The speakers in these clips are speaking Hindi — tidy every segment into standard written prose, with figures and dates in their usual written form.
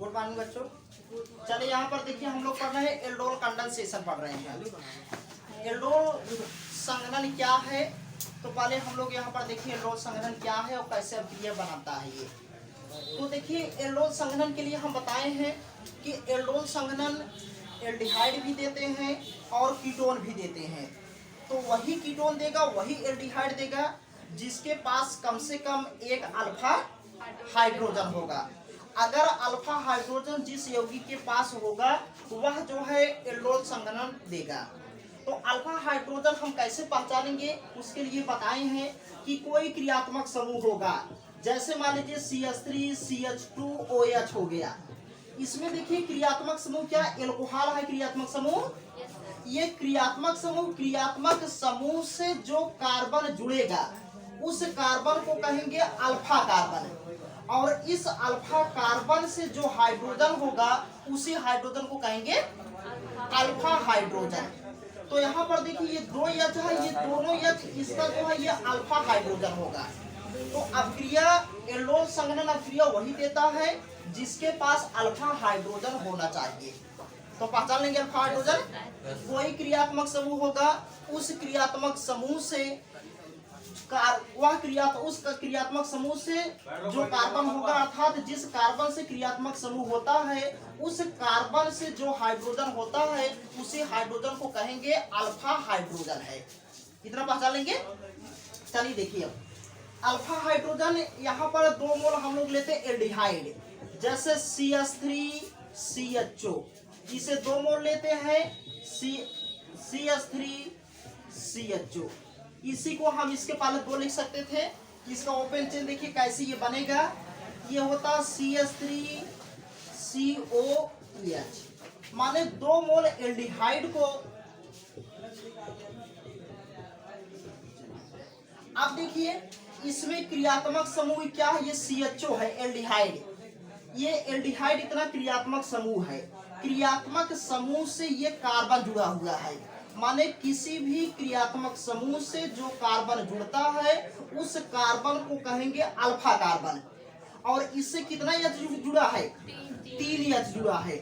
गुड मॉर्निंग बच्चों। चलिए यहाँ पर देखिए हम लोग पढ़ रहे हैं एल्डोल कंडेंसेशन पढ़ रहे हैं। एल्डोल संघनन क्या है, तो पहले हम लोग यहाँ पर देखिए एल्डोल संघनन क्या है और कैसे अभिक्रिया बनाता है ये। तो देखिए एल्डोल संघनन के लिए हम बताए हैं कि एल्डोल संघनन एल्डिहाइड भी देते हैं और कीटोन भी देते हैं। तो वही कीटोन देगा, वही एल्डिहाइड देगा जिसके पास कम से कम एक अल्फा हाइड्रोजन होगा। अगर अल्फा हाइड्रोजन जिस यौगिक के पास होगा वह जो है एल्डोल संघनन देगा। तो अल्फा हाइड्रोजन हम कैसे पहचानेंगे, उसके लिए बताए हैं कि कोई क्रियात्मक समूह होगा। जैसे मान लीजिए CH3 CH2OH हो गया। इसमें देखिए क्रियात्मक समूह क्या, एल्कोहल है क्रियात्मक समूह। ये क्रियात्मक समूह से जो कार्बन जुड़ेगा उस कार्बन को कहेंगे अल्फा कार्बन, और इस अल्फा कार्बन से जो हाइड्रोजन होगा उसी हाइड्रोजन को कहेंगे अल्फा हाइड्रोजन। तो यहाँ पर देखिए ये दो H है, ये दोनों H इसका जो है ये अल्फा हाइड्रोजन होगा। तो अभिक्रिया एल्डोल संघनन अभिक्रिया वही देता है जिसके पास अल्फा हाइड्रोजन होना चाहिए। तो पहचान लेंगे अल्फा हाइड्रोजन। कोई क्रियात्मक समूह होगा, उस क्रियात्मक समूह से उस क्रियात्मक समूह से जो कार्बन होगा, अर्थात जिस कार्बन से क्रियात्मक समूह होता है उस कार्बन से जो हाइड्रोजन होता है उसी हाइड्रोजन को कहेंगे अल्फा हाइड्रोजन है। इतना पहचान लेंगे। चलिए देखिए अल्फा हाइड्रोजन यहाँ पर 2 मोल हम लोग लेते हैं एल्डिहाइड, जैसे CH3 CHO, इसे 2 मोल लेते हैं CH3 CHO। इसी को हम इसके पहले 2 लिख सकते थे। इसका ओपन चेन देखिए कैसे ये बनेगा, ये होता CH3 COH, माने 2 मोल एल्डिहाइड को। अब देखिए इसमें क्रियात्मक समूह क्या है, ये CHO है एल्डिहाइड। ये एल्डिहाइड इतना क्रियात्मक समूह है, क्रियात्मक समूह से ये कार्बन जुड़ा हुआ है, माने किसी भी क्रियात्मक समूह से जो कार्बन जुड़ता है उस कार्बन को कहेंगे अल्फा कार्बन। और इससे कितना H जुड़ा है, 3 H जुड़ा है।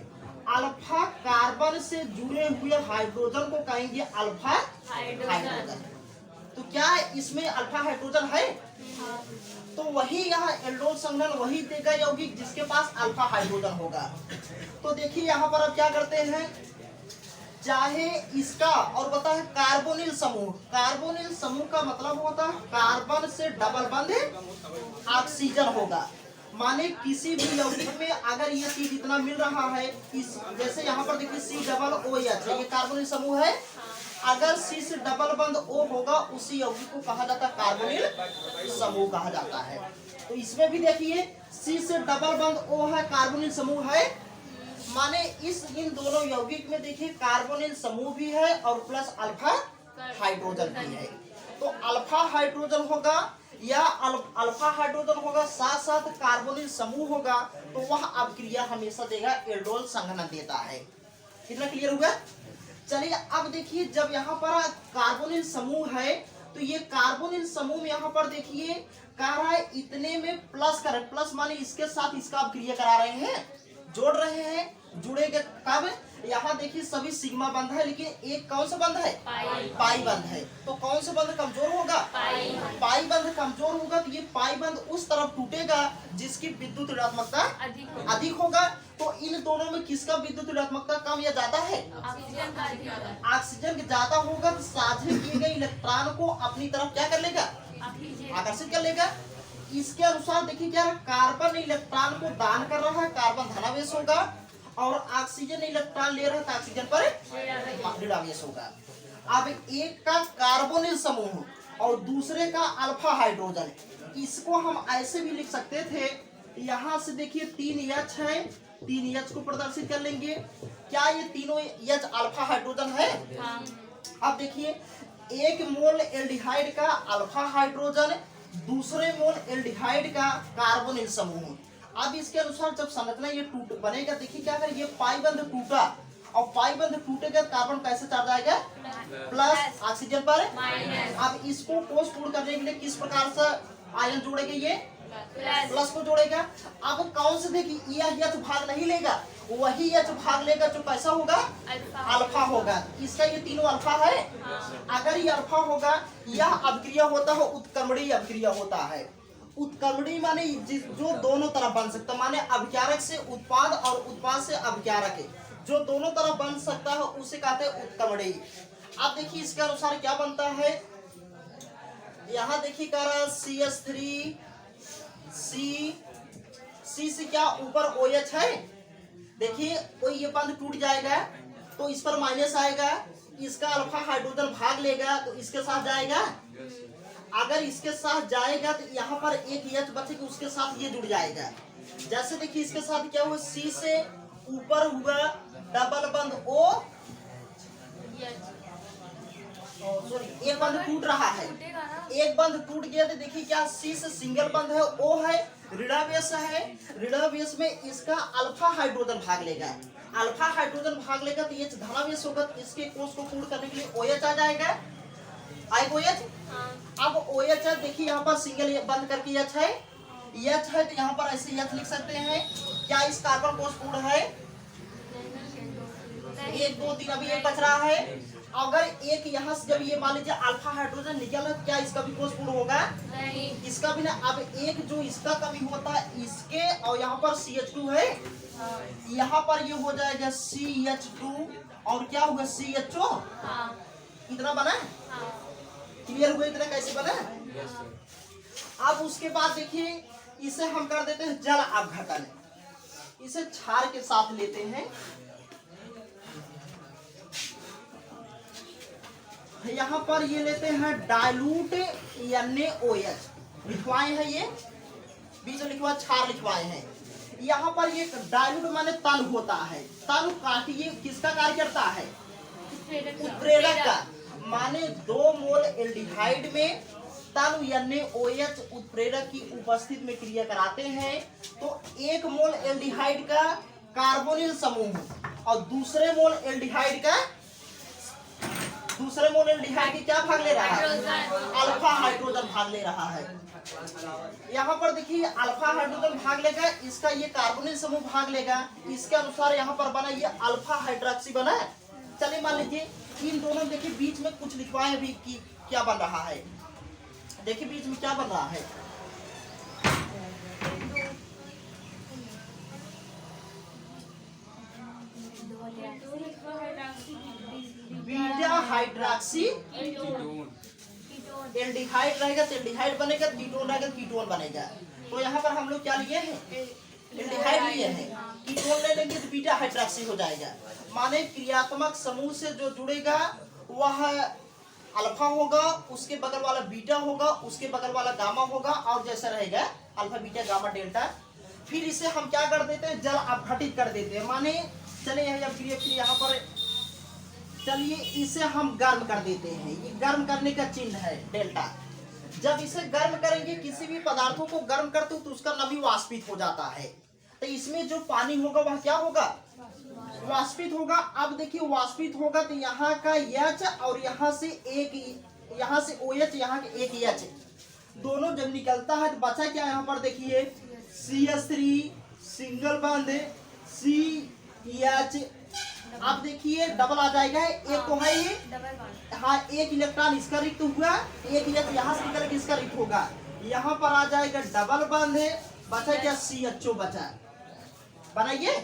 अल्फा कार्बन से जुड़े हुए हाइड्रोजन को कहेंगे अल्फा हाइड्रोजन। तो क्या इसमें अल्फा हाइड्रोजन है? तो वही यहाँ एल्डोल संघनन वही देगा यौगिक जिसके पास अल्फा हाइड्रोजन होगा। तो देखिए यहाँ पर अब क्या करते हैं, चाहे इसका और बता है कार्बोनिल समूह। कार्बोनिल समूह का मतलब होता है कार्बन से डबल बंध ऑक्सीजन होगा, माने किसी भी यौगिक में अगर ये चीज इतना मिल रहा है, इस जैसे यहाँ पर देखिए COOH है, ये कार्बोनिल समूह है। अगर C से डबल बंध O होगा उसी यौगिक को कहा जाता है कार्बोनिल समूह कहा जाता है। तो इसमें भी देखिए C से डबल बंध O है, कार्बोनिल समूह है, माने इन दोनों यौगिक में देखिए कार्बोनिल समूह भी है और प्लस अल्फा हाइड्रोजन भी है। तो अल्फा हाइड्रोजन होगा या अल्फा हाइड्रोजन होगा साथ साथ कार्बोनिल समूह होगा, तो वह अभिक्रिया हमेशा देगा एल्डोल संघनन देता है। कितना क्लियर हुआ? चलिए अब देखिए जब यहाँ पर कार्बोनिल समूह है तो ये कार्बोनिल समूह में यहाँ पर देखिए कह रहा है इतने में प्लस कर, प्लस माने इसके साथ इसका अभिक्रिया करा रहे हैं, जोड़ रहे हैं। जुड़ेगा कब? यहाँ देखिए सभी सिग्मा बंध है, लेकिन एक कौन सा बंध है, पाई बंध है। तो कौन सा बंध कमजोर होगा, पाई बंध कमजोर होगा। तो ये पाई बंध उस तरफ टूटेगा जिसकी विद्युत ऋणात्मकता अधिक होगा। तो इन दोनों में किसका विद्युत ऋणात्मकता कम या ज्यादा है? ऑक्सीजन के ज्यादा होगा। तो साझे किए गए इलेक्ट्रॉन को अपनी तरफ क्या कर लेगा, आकर्षित कर लेगा। इसके अनुसार देखिए क्या कार्बन इलेक्ट्रॉन को दान कर रहा है, कार्बन धनावेश होगा, और ऑक्सीजन इलेक्ट्रॉन ले रहा है तो ऑक्सीजन पर ऋणावेश होगा। अब एक का कार्बोनिल समूह और दूसरे का अल्फा हाइड्रोजन, इसको हम ऐसे भी लिख सकते थे। यहाँ से देखिए 3 H है, 3 H को प्रदर्शित कर लेंगे। क्या ये तीनों H अल्फा हाइड्रोजन है? अब देखिए 1 मोल एल्डिहाइड का अल्फा हाइड्रोजन, दूसरे मोल एल्डिहाइड का कार्बोनिल समूह। अब इसके अनुसार जब संरचना ये टूट बनेगा, देखिए क्या अगर ये पाई बंध टूटा और पाई बंध टूटेगा कार्बन कैसे चार्ज आएगा, प्लस ऑक्सीजन पर। अब इसको कोष पूर्ण करने के लिए किस प्रकार से आयन जोड़ेंगे, ये प्लस को जोड़ेगा। अब कौन से देखिए यह एच भाग नहीं लेगा, वही एच भाग लेगा जो कैसा होगा, अल्फा होगा। इसका ये तीनों अल्फा है। अगर ये अल्फा होगा, यह अभिक्रिया होता है उत्क्रमणीय अभिक्रिया होता है। उत्क्रमणीय माने जो दोनों तरफ बन सकता, माने अभिकारक से उत्पाद और उत्पाद से अभिकारक जो दोनों तरफ बन सकता है उसे कहते हैं उत्क्रमणीय। अब देखिए इसके अनुसार क्या बनता है, यहाँ देखिए कह रहा है CH3 C से क्या ऊपर OH है, देखिए कोई ये बंध टूट जाएगा तो इस पर माइनस आएगा, इसका अल्फा हाइड्रोजन भाग लेगा तो इसके साथ जाएगा। अगर इसके साथ जाएगा तो यहाँ पर एक H बचेगा, उसके साथ ये जुड़ जाएगा। जैसे देखिए इसके साथ क्या हुआ, C से ऊपर हुआ डबल बंध O, सॉरी एक बंध टूट रहा है, एक बंध टूट गया तो देखिए क्या C से सिंगल बंध है, O है ऋणावेश है, ऋणावेश में इसका अल्फा हाइड्रोजन भाग लेगा, अल्फा हाइड्रोजन भाग लेगा तो H धनावेश होगा, इसके कोष को पूर्ण करने के लिए OH आ जाएगा, आएगा OH। अब OH है, देखिए यहाँ पर सिंगल बंद करके H है, H है तो यहाँ पर ऐसे H लिख सकते हैं। क्या इस कार्बन कोष पूर्ण है, 1 2 3 अभी एक बच रहा है। अगर एक यहाँ से जब ये मान लीजिए अल्फा हाइड्रोजन निकल है, क्या इसका भी कोष पूर्ण होगा, नहीं इसका भी ना। अब एक जो इसका कमी होता है इसके, और यहाँ पर CH2 है, यहाँ पर ये हो जाएगा CH2 और क्या होगा CHO। इतना बना, क्लियर हुआ इतना कैसे बना। अब उसके बाद देखिए इसे हम कर देते हैं जल अपघटन, इसे क्षार के साथ लेते हैं। यहाँ पर ये लेते हैं डाइल्यूट NaOH लिखवाए हैं, ये बीच में लिखवा क्षार लिखवाए हैं। यहाँ पर ये डाइल्यूट माने तल होता है, तल काटिए किसका कार्य करता है, उत्प्रेरक का। माने 2 मोल एल्डिहाइड में तल NaOH उत्प्रेरक की उपस्थिति में क्रिया कराते हैं तो 1 मोल एल्डिहाइड का कार्बोनिल समूह और दूसरे मोल एल्डिहाइड की क्या भाग ले रहा है, अल्फा हाइड्रोजन भाग ले रहा है। यहाँ पर देखिए अल्फा हाइड्रोजन भाग लेगा, इसका ये कार्बोनिल समूह भाग लेगा, इसके अनुसार यहाँ पर बना ये अल्फा हाइड्रोक्सी बना है। चलिए मान लीजिए इन दोनों देखिए बीच में कुछ लिखवाए अभी कि क्या बन रहा है, देखिए बीच में क्या बन रहा है, बीटा हाइड्रोक्सी एल्डिहाइड रहेगा तो एल्डिहाइड बनेगा, कीटोन रहेगा तो कीटोन बनेगा। तो यहाँ पर हम लोग क्या लिए हैं, एल्डिहाइड लिए हैं, कीटोन ले लेंगे तो बीटा हाइड्रोक्सी हो जाएगा। माने क्रियात्मक समूह से जो जुड़ेगा वह अल्फा होगा, उसके बगल वाला बीटा होगा, उसके बगल वाला गामा होगा और जैसा रहेगा अल्फा बीटा गामा डेल्टा। फिर इसे हम क्या कर देते हैं, जल अपघटित कर देते हैं। माने चलिए यहाँ पर चलिए इसे हम गर्म कर देते हैं, ये गर्म करने का चिन्ह है डेल्टा। जब इसे गर्म करेंगे, किसी भी पदार्थों को गर्म करते हो तो उसका नमी वाष्पित हो जाता है, तो इसमें जो पानी होगा वह क्या होगा, वाष्पित होगा। अब देखिए वाष्पित होगा तो यहाँ का H और यहाँ से OH, यहाँ के एक H दोनों जब निकलता है तो बचा क्या, यहाँ पर देखिए CH3 सिंगल बंध CH। अब देखिए डबल आ जाएगा, एक तो है ये, हाँ एक इलेक्ट्रॉन इसका रिक्त हुआ, एक यहाँ से निकल के इसका रिक्त होगा, यहाँ पर आ जाएगा डबल बंध है, बचा क्या CHO बचा। बनाइए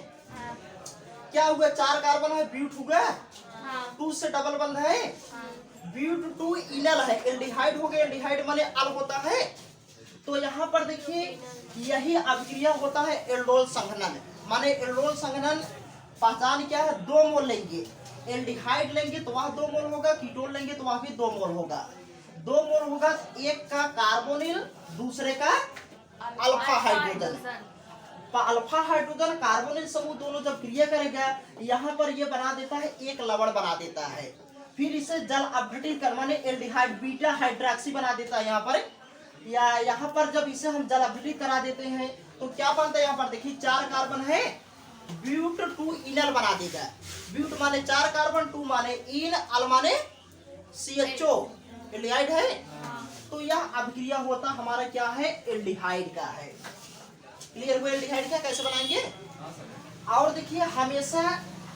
क्या हुआ, 4 कार्बन है, ब्यूट हुआ, 2 से डबल बंध है, ब्यूट 2 इनल है, एल्डिहाइड हो गया, एल्डिहाइड माने अल होता है। तो यहाँ पर देखिए यही अभिक्रिया होता है एल्डोल संघनन। माने एल्डोल संघनन पहचान क्या है, 2 मोल लेंगे, एल्डिहाइड लेंगे तो वह 2 मोल होगा, कीटोन लेंगे तो वह भी 2 मोल होगा। 2 मोल होगा, एक का कार्बोनिल दूसरे का alpha hydrogen. Alpha hydrogen carbonyl समूह दोनों जब क्रिया करेगा यहाँ पर ये बना देता है, एक लवण बना देता है। फिर इसे जल अपघटित कर माने एल्डिहाइड बीटा हाइड्रोक्सी बना देता है यहाँ पर, या यहाँ पर जब इसे हम जल अपघटित करा देते हैं तो क्या बनता है, यहाँ पर देखिए 4 कार्बन है, ब्यूट 2 इनल बना देगा। ब्यूट माने 4 कार्बन, 2 माने इन, अल माने CHO एल्डिहाइड है। तो तो यह अभिक्रिया होता हमारा क्या है, एल्डिहाइड का है। क्लियर हुआ एल्डिहाइड का कैसे बनाएंगे। और देखिए हमेशा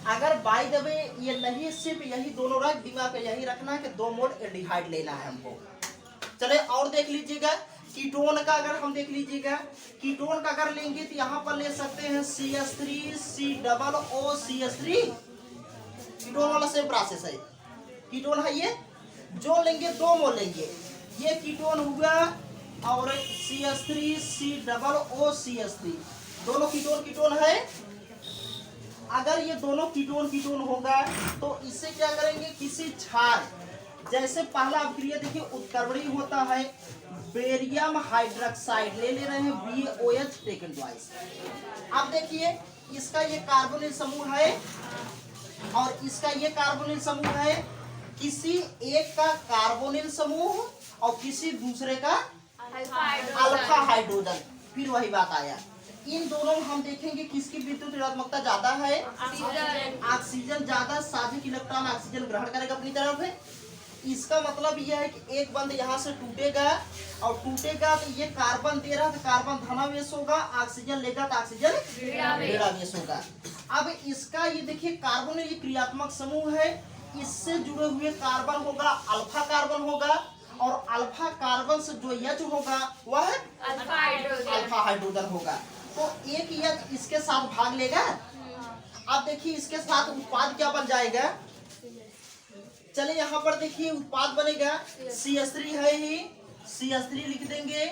अगर बाय द वे ये नहीं, सिर्फ यही दोनों रख, दिमाग में यही रखना है कि 2 मोल एल्डिहाइड लेना है हमको। चले और देख लीजिएगा कीटोन का, अगर हम देख लीजिएगा कीटोन का अगर लेंगे तो यहाँ पर ले सकते हैं CH3 COO CH3। कीटोन वाला सेम प्रोसेस है, कीटोन है ये, जो लेंगे 2 मोल लेंगे, ये कीटोन हुआ और CH3 COO CH3 दोनों कीटोन है। अगर ये दोनों कीटोन होगा तो इससे क्या करेंगे, किसी क्षार, जैसे पहला अभिक्रिया देखिए उत्क्रमणीय होता है, बेरियम हाइड्रोक्साइड ले रहे हैं BaOH टेकन ट्वाइस। अब देखिए इसका ये कार्बोनिल समूह है और इसका ये कार्बोनिल समूह है, किसी एक का कार्बोनिल समूह और किसी दूसरे का अल्फा हाइड्रोजन। फिर वही बात आया, इन दोनों में हम देखेंगे किसकी विद्युत ऋणात्मकता ज्यादा है, ऑक्सीजन ज्यादा, साझिक इलेक्ट्रॉन ऑक्सीजन ग्रहण करेगा अपनी तरफ है। इसका मतलब यह है कि एक बंद यहाँ से टूटेगा और टूटेगा तो ये कार्बन दे रहा तो कार्बन धनावेश होगा, ऑक्सीजन लेगा तो ऑक्सीजन ऋणावेश होगा। अब इसका ये देखिए कार्बन ये क्रियात्मक समूह है, इससे जुड़े हुए कार्बन होगा अल्फा कार्बन होगा और अल्फा कार्बन से जो H होगा वह अल्फा हाइड्रोजन होगा। तो एक H इसके साथ भाग लेगा। अब देखिए इसके साथ उत्पाद क्या बन जाएगा, चले यहाँ पर देखिए उत्पाद बनेगा CH3 है ही, CH3 लिख देंगे,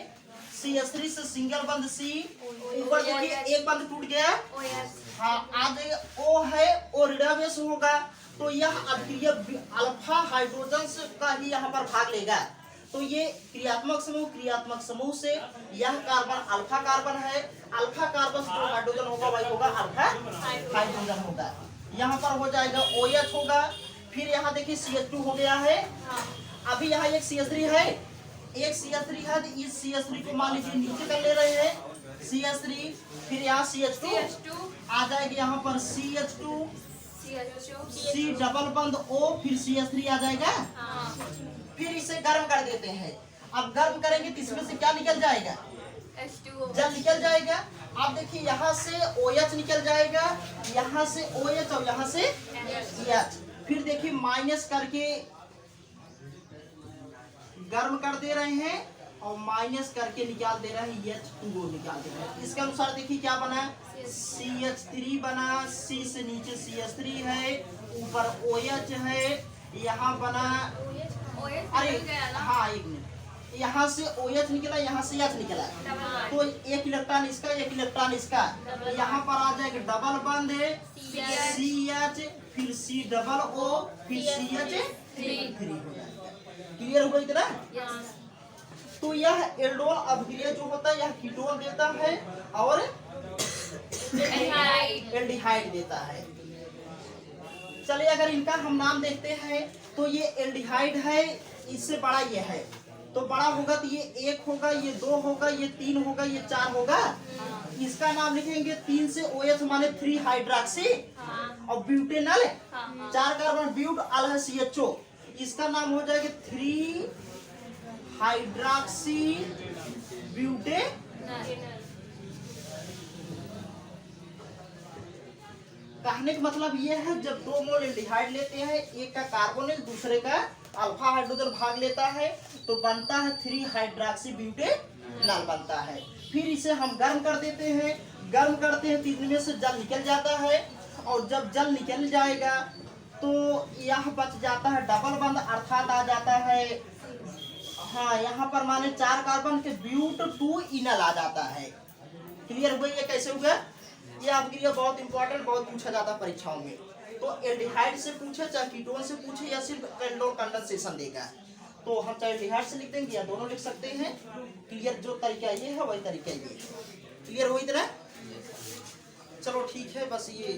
CH3 से सिंगल बंद C, ऊपर देखिए एक बंद टूट गया, हाँ आगे O है, O ऋणावेश होगा, तो यह अभिक्रिया अल्फा हाइड्रोजन का ही यहाँ पर भाग लेगा। तो ये क्रियात्मक समूह से यह कार्बन अल्फा कार्बन है, अल्फा कार्बन से जो हाइड्रोजन होगा वही होगा अल्फा हाइड्रोजन होगा। यहाँ पर हो जाएगा OH होगा, फिर यहाँ देखिए CH2 हो गया है। अभी यहाँ एक CH3 है, एक CH3 है, तो इस CH3 को मान लीजिए नीचे कर ले रहे हैं CH3, फिर यहाँ CH2 आ जाएगा, यहाँ पर CH2 C डबल बंद O, फिर CH3 आ जाएगा। फिर इसे गर्म कर देते हैं। अब गर्म करेंगे तो इसमें से क्या निकल जाएगा, जल निकल जाएगा। अब देखिए यहाँ से OH निकल जाएगा, यहाँ से OH और यहाँ से H। फिर देखिए माइनस करके गर्म कर दे रहे हैं और माइनस करके निकाल दे रहे हैं, H2O निकाल दे रहे हैं। इसके अनुसार देखिए क्या बना, CH3 बना, C से नीचे CH3 है, ऊपर OH है, यहाँ बना, अरे हाँ एक मिनट, यहाँ से OH निकला, यहाँ से H निकला, तो एक इलेक्ट्रॉन इसका एक इलेक्ट्रॉन इसका, यहाँ पर आ जाएगा डबल बंद है CH, फिर C डबल O, फिर CH3 हो जाएगा। क्लियर हुआ इतना। तो यह एल्डोल अभिक्रिया जो होता है यह कीटोन देता है और एल्डिहाइड देता है। चलिए अगर इनका हम नाम देखते हैं तो ये एल्डिहाइड है, इससे बड़ा ये है, तो बड़ा होगा तो ये 1 होगा, ये 2 होगा, ये 3 होगा, ये 4 होगा। इसका नाम लिखेंगे 3 से OH माने 3 हाइड्रोक्सी और ब्यूटेनल 4 कार्बन ब्यूट अल है CHO, इसका नाम हो जाएगा 3 हाइड्रोक्सी ब्यूटेनल। कहने का मतलब ये है जब 2 मोल एल्डिहाइड लेते हैं, एक का कार्बोनिल दूसरे का अल्फा हाइड्रोजन भाग लेता है तो बनता है 3 हाइड्रोक्सी ब्यूटेनॉल बनता है। फिर इसे हम गर्म कर देते हैं, गर्म करते हैं तो इनमें से जल निकल जाता है और जब जल निकल जाएगा तो यह बच जाता है डबल बंद, अर्थात आ जाता है, हाँ यहाँ पर माने 4 कार्बन के ब्यूट 2 इनल आ जाता है। क्लियर हुआ ये कैसे हुआ। ये अभिक्रिया बहुत इंपॉर्टेंट, बहुत पूछा जाता है परीक्षाओं में। तो एल्डिहाइड से पूछे चाहे कीटोन से पूछे या सिर्फ एल्डोल कंडेंसेशन देगा, तो हम चाहे एल्डिहाइड से लिख देंगे या दोनों लिख सकते हैं। क्लियर, जो तरीका ये है वही तरीका ये। क्लियर हुई इतना। चलो ठीक है, बस ये